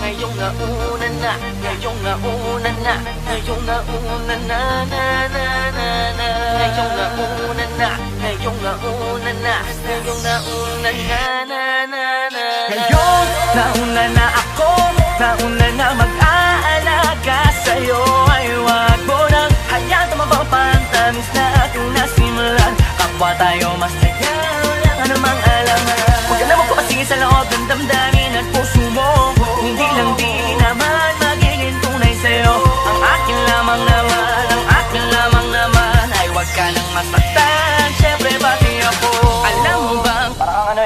ngayong nauna na, ngayong nauna na, ngayong nauna na, na na na na. Ngayong nauna na, ngayong nauna na, ngayong nauna na, na na na. Ngayon, nauna na ako, nauna na mag-aalaga sa'yo. Ay wag mo nang hayaan tumabang pantamis na ating nasimulan. Kapwa tayo masaya, wala ka namang alangan. Huwag ka na magpapasingin sa loob ng damdamin at puso mo. Hindi lang di naman magiging tunay sa'yo. Ang akin lamang naman, ang akin lamang naman. Ay wag ka nang masaktan, syempre pati ako. Alam mo bang parang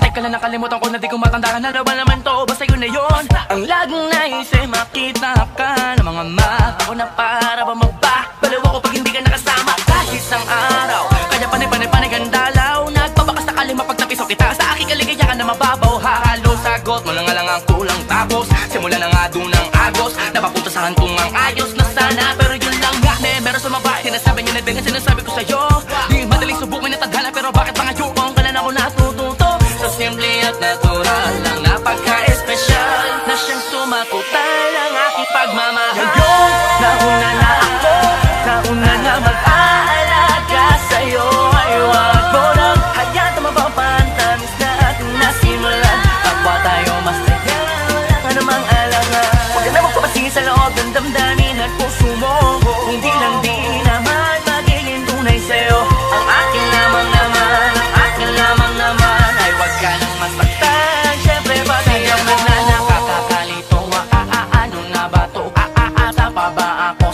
teka lang, nakalimutan ko na di ko matandaan. Ano ba naman to, basta yun na yun. Ang laging naisip makita ka ng mga mata ko na para ba magbabaliw ako pag hindi ka nakasama. Kahit isang araw, kaya panay gandalaw. Nagpabakas sakali mapagtapiso kita sa aking kaligaya ka na mababaw. Hahalo sagot mo na nga lang ang kulang. Tapos simula na nga doon ang agos. Napapunta sa hantong ang ayos na sana. Pero yun lang nga, meron sa mga sinasabi niyo na din ang sinasabi ko sa'yo. Di madaling subukin at tadhana, pero bakit mga yukong kailan ako natututo? Sa simple at natural lang, napaka-espesyal na siyang sumatutal ang aking pagmamahal. Ngayon, nauna na ako, nauna na mag-aalaga sa'yo. Ay wag mo nang hayaan tumabang pantamis na ating nasimulan. Kapwa tayo masaya, wala ka namang alangan. Huwag ka na magpapasingin sa loob ng damdamin at puso mo. Hindi lang di naman magiging tunay sa'yo. Ang akin lamang naman, ang akin lamang naman. Ay wag ka nang masaktan, syempre pati ako na nakakakalito. Ano na ba to? Sa pa ba ako?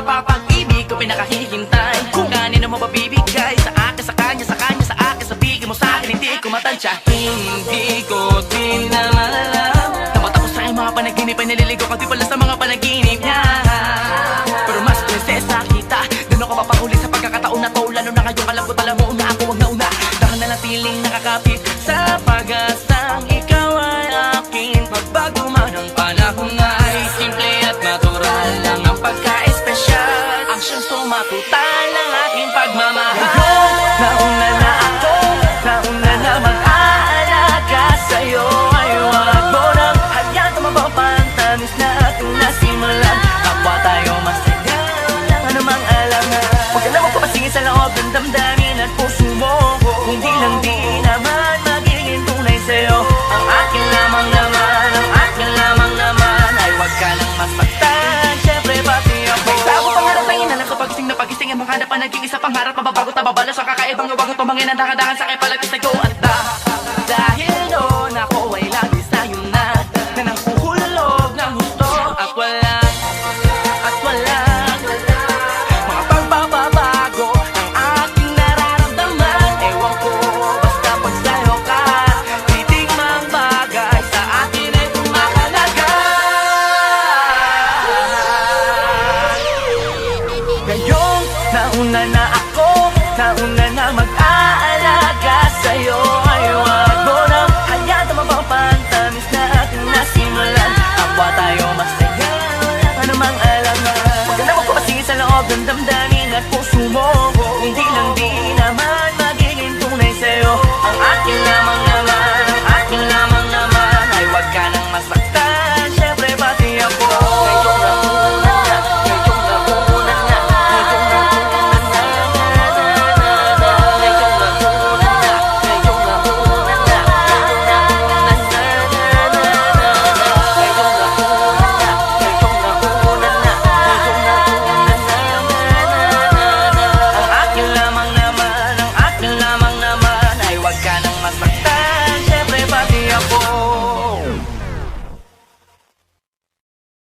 Pag-ibig ko pinakahihintay. Kung kanino mo mabibigay sa akin, sa kanya, sa akin. Sabihin mo sa akin, hindi ko matansya. Hindi ko din naman alam. Namatapos sa aking mga panaginip ay naliligo ka di pala sa mga panaginip niya. Pero mas prinsesa kita, doon ako mapahuli sa pagkakataon na to. Lalo na ngayong alam ko tala mo na ako ang nauna. Dahil na natiling nakakapit sa pag-asang ikaw ay akin. Magbago man ang panahon ay simple at natural lang ang pagka-espesyal. Ang siyang sumatutal ng aking pagmamahal. Ngayon, nauna na ako, nauna na mag-aalaga sa'yo. Ay wag mo nang hayaan tumabang pantamis na ating nasimulan. Kapwa tayo masaya, wala ka namang alangan. Huwag ka na magpapasingin sa loob ng damdamin at puso mo. Hindi lang di naman magiging tunay sa'yo. Ang akin lamang naman, ang akin lamang naman. Ay wag ka nang masaktan, syempre pati ako. May sabot pangarap na inalang kapagising na pagising. Ang mga na naging isa pangarap, mababago at mababala sa kakaibang iwag at tumangin ang dahan-dahan sa aking palapit sa'yo. At dahil